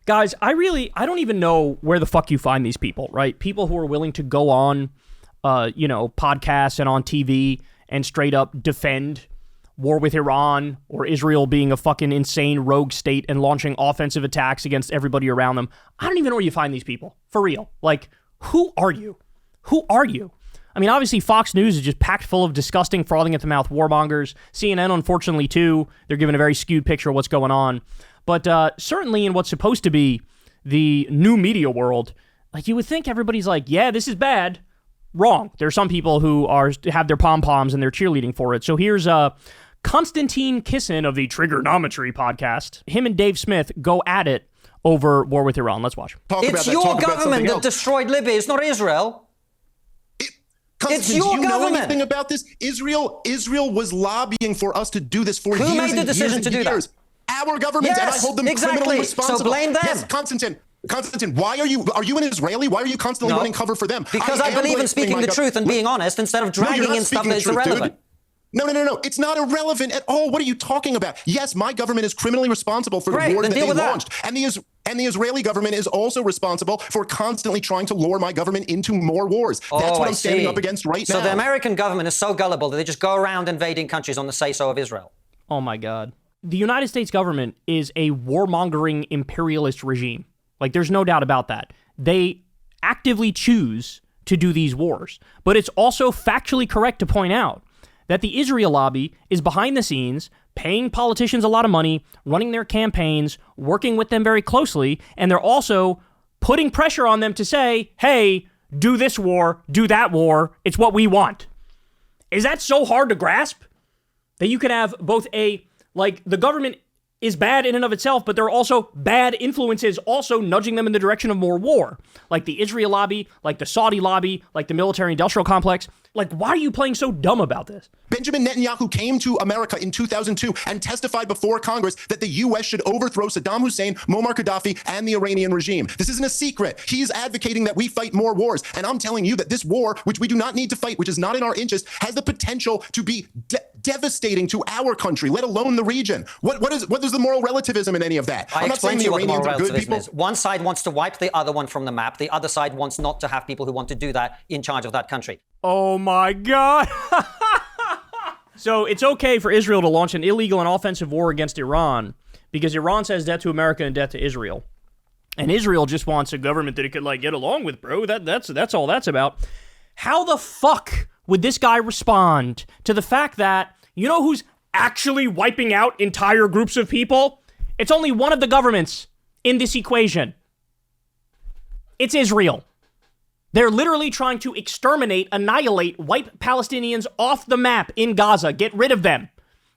Guys, I don't even know where the fuck you find these people, right? People who are willing to go on, podcasts and on TV and straight up defend war with Iran or Israel being a fucking insane rogue state and launching offensive attacks against everybody around them. I don't even know where you find these people, for real. Like, who are you? Who are you? I mean, obviously, Fox News is just packed full of disgusting, frothing at the mouth warmongers. CNN, unfortunately, too. They're giving a very skewed picture of what's going on. But certainly in what's supposed to be the new media world, like, you would think everybody's like, yeah, this is bad. Wrong. There are some people who have their pom-poms and they're cheerleading for it. So here's Konstantin Kisin of the Trigonometry podcast. Him and Dave Smith go at it over war with Iran. Let's watch. It's your government that destroyed Libya. It's not Israel. It's your government. Do you know anything about this? Israel was lobbying for us to do this for years. Who made the decision to do that? Our government, and I hold them criminally responsible. So blame them. Yes, Konstantin, why are you an Israeli? Why are you constantly running cover for them? Because I believe in speaking the truth and being honest instead of dragging in stuff that's irrelevant. No. It's not irrelevant at all. What are you talking about? Yes, my government is criminally responsible for the wars that they launched. And the Israeli government is also responsible for constantly trying to lure my government into more wars. That's what I'm standing up against right now. So the American government is so gullible that they just go around invading countries on the say-so of Israel. Oh, my God. The United States government is a warmongering imperialist regime. Like, there's no doubt about that. They actively choose to do these wars. But it's also factually correct to point out that the Israel lobby is behind the scenes, paying politicians a lot of money, running their campaigns, working with them very closely, and they're also putting pressure on them to say, hey, do this war, do that war, it's what we want. Is that so hard to grasp? That you could have both the government is bad in and of itself, but there are also bad influences also nudging them in the direction of more war. Like the Israel lobby, like the Saudi lobby, like the military-industrial complex. Like, why are you playing so dumb about this? Benjamin Netanyahu came to America in 2002 and testified before Congress that the U.S. should overthrow Saddam Hussein, Muammar Gaddafi, and the Iranian regime. This isn't a secret. He is advocating that we fight more wars. And I'm telling you that this war, which we do not need to fight, which is not in our interest, has the potential to be devastating to our country, let alone the region. What is the moral relativism in any of that? I'm not saying the Iranians are good people. One side wants to wipe the other one from the map. The other side wants not to have people who want to do that in charge of that country. Oh my God. So it's okay for Israel to launch an illegal and offensive war against Iran because Iran says death to America and death to Israel. And Israel just wants a government that it could get along with, bro. That's all that's about. How the fuck would this guy respond to the fact that, you know who's actually wiping out entire groups of people? It's only one of the governments in this equation. It's Israel. They're literally trying to exterminate, annihilate, wipe Palestinians off the map in Gaza, get rid of them.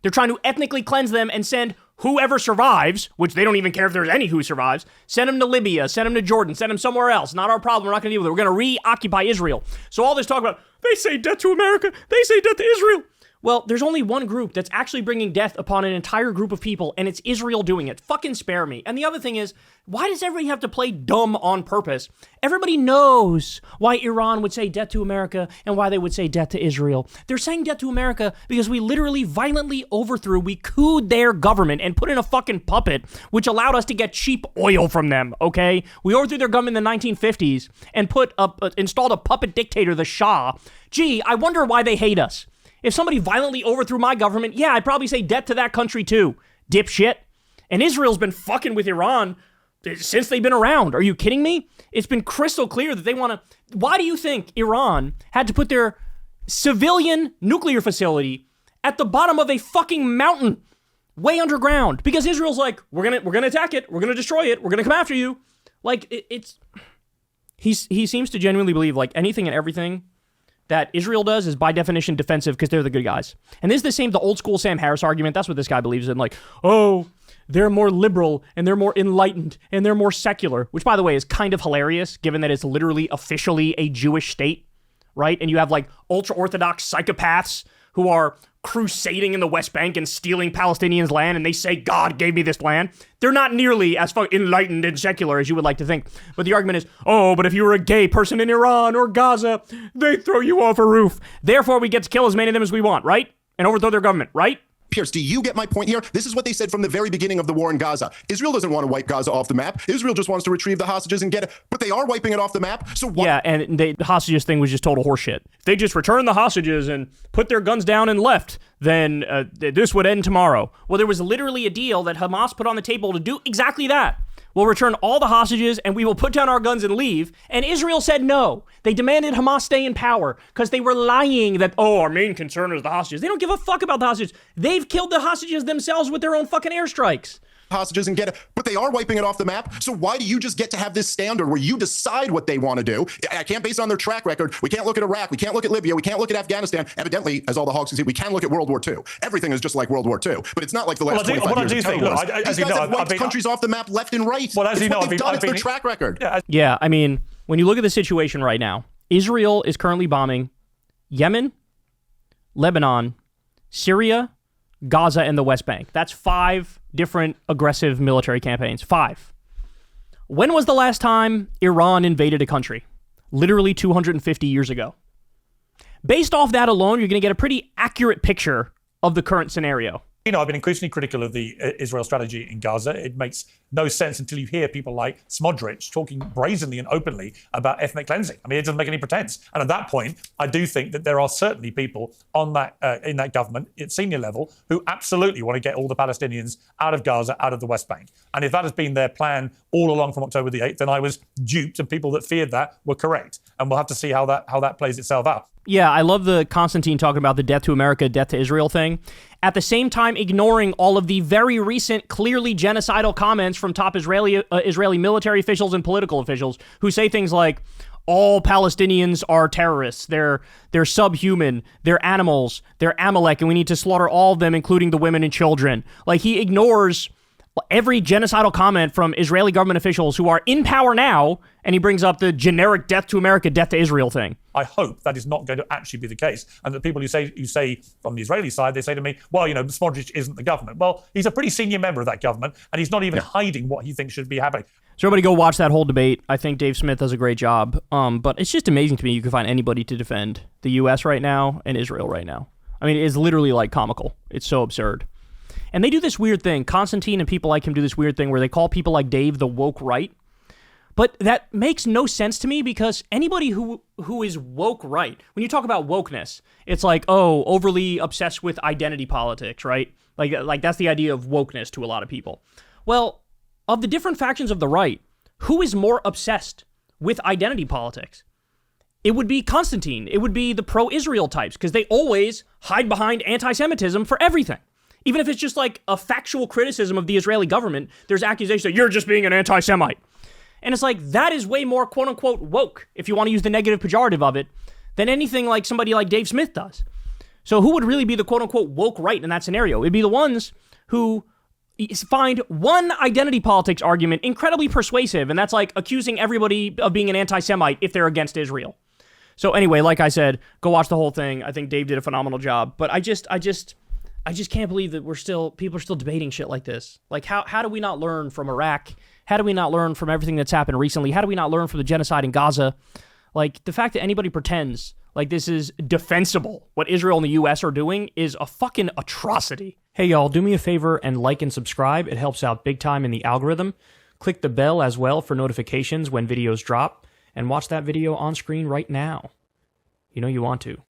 They're trying to ethnically cleanse them and send whoever survives, which they don't even care if there's any who survives, send them to Libya, send them to Jordan, send them somewhere else. Not our problem. We're not going to deal with it. We're going to reoccupy Israel. So all this talk about, they say death to America, they say death to Israel. Well, there's only one group that's actually bringing death upon an entire group of people, and it's Israel doing it. Fucking spare me. And the other thing is, why does everybody have to play dumb on purpose? Everybody knows why Iran would say death to America and why they would say death to Israel. They're saying death to America because we literally violently we cooed their government and put in a fucking puppet, which allowed us to get cheap oil from them, okay? We overthrew their government in the 1950s and installed a puppet dictator, the Shah. Gee, I wonder why they hate us. If somebody violently overthrew my government, yeah, I'd probably say death to that country too, dipshit. And Israel's been fucking with Iran since they've been around. Are you kidding me? It's been crystal clear that they want to... Why do you think Iran had to put their civilian nuclear facility at the bottom of a fucking mountain way underground? Because Israel's like, we're gonna attack it, we're gonna destroy it, we're gonna come after you. Like, it's... He seems to genuinely believe like anything and everything that Israel does is by definition defensive because they're the good guys. And this is the old school Sam Harris argument. That's what this guy believes in. Like, oh, they're more liberal and they're more enlightened and they're more secular, which by the way is kind of hilarious given that it's literally officially a Jewish state, right? And you have like ultra-Orthodox psychopaths who are crusading in the West Bank and stealing Palestinians' land, and they say, God gave me this land. They're not nearly as enlightened and secular as you would like to think. But the argument is, oh, but if you were a gay person in Iran or Gaza, they'd throw you off a roof. Therefore, we get to kill as many of them as we want, right? And overthrow their government, right? Piers, do you get my point here? This is what they said from the very beginning of the war in Gaza. Israel doesn't want to wipe Gaza off the map. Israel just wants to retrieve the hostages and get it. But they are wiping it off the map. So yeah, and the hostages thing was just total horseshit. If they just returned the hostages and put their guns down and left, then this would end tomorrow. Well, there was literally a deal that Hamas put on the table to do exactly that. We'll return all the hostages and we will put down our guns and leave. And Israel said no. They demanded Hamas stay in power because they were lying that, oh, our main concern is the hostages. They don't give a fuck about the hostages. They've killed the hostages themselves with their own fucking airstrikes. Hostages and get it, but they are wiping it off the map. So why do you just get to have this standard where you decide what they want to do? I can't base it on their track record. We can't look at Iraq. We can't look at Libya. We can't look at Afghanistan. Evidently, as all the hogs can see, we can look at World War II. Everything is just like World War II, but it's not like the last 25 years. These guys have wiped countries off the map left and right. Well, as you know, it's their track record. Yeah, I mean, when you look at the situation right now, Israel is currently bombing Yemen, Lebanon, Syria, Gaza, and the West Bank. That's 5 different aggressive military campaigns. 5. When was the last time Iran invaded a country? Literally 250 years ago. Based off that alone, you're going to get a pretty accurate picture of the current scenario. You know, I've been increasingly critical of the Israel strategy in Gaza. It makes no sense until you hear people like Smodrich talking brazenly and openly about ethnic cleansing. I mean, it doesn't make any pretense. And at that point, I do think that there are certainly people on that in that government at senior level who absolutely want to get all the Palestinians out of Gaza, out of the West Bank. And if that has been their plan all along from October the 8th, then I was duped, and people that feared that were correct. And we'll have to see how that plays itself out. Yeah, I love the Constantine talking about the death to America, death to Israel thing. At the same time, ignoring all of the very recent, clearly genocidal comments from top Israeli military officials and political officials who say things like, all Palestinians are terrorists, they're subhuman, they're animals, they're Amalek, and we need to slaughter all of them, including the women and children. Like, he ignores every genocidal comment from Israeli government officials who are in power now, and he brings up the generic death to America, death to Israel thing. I hope that is not going to actually be the case. And that people who say from the Israeli side, they say to me, well, you know, Smodrich isn't the government. Well, he's a pretty senior member of that government, and he's not even hiding what he thinks should be happening. So everybody go watch that whole debate. I think Dave Smith does a great job. But it's just amazing to me you can find anybody to defend the U.S. right now and Israel right now. I mean, it's literally like comical. It's so absurd. And they do this weird thing. Constantine and people like him do this weird thing where they call people like Dave the woke right. But that makes no sense to me, because anybody who is woke right, when you talk about wokeness, it's like, oh, overly obsessed with identity politics, right? Like that's the idea of wokeness to a lot of people. Well, of the different factions of the right, who is more obsessed with identity politics? It would be Constantine. It would be the pro-Israel types, because they always hide behind anti-Semitism for everything. Even if it's just like a factual criticism of the Israeli government, there's accusations that you're just being an anti-Semite. And it's like, that is way more quote-unquote woke, if you want to use the negative pejorative of it, than anything like somebody like Dave Smith does. So who would really be the quote-unquote woke right in that scenario? It'd be the ones who find one identity politics argument incredibly persuasive, and that's like accusing everybody of being an anti-Semite if they're against Israel. So anyway, like I said, go watch the whole thing. I think Dave did a phenomenal job. But I just can't believe that people are still debating shit like this. Like, how do we not learn from Iraq? How do we not learn from everything that's happened recently? How do we not learn from the genocide in Gaza? Like, the fact that anybody pretends like this is defensible, what Israel and the U.S. are doing, is a fucking atrocity. Hey, y'all, do me a favor and like and subscribe. It helps out big time in the algorithm. Click the bell as well for notifications when videos drop, and watch that video on screen right now. You know you want to.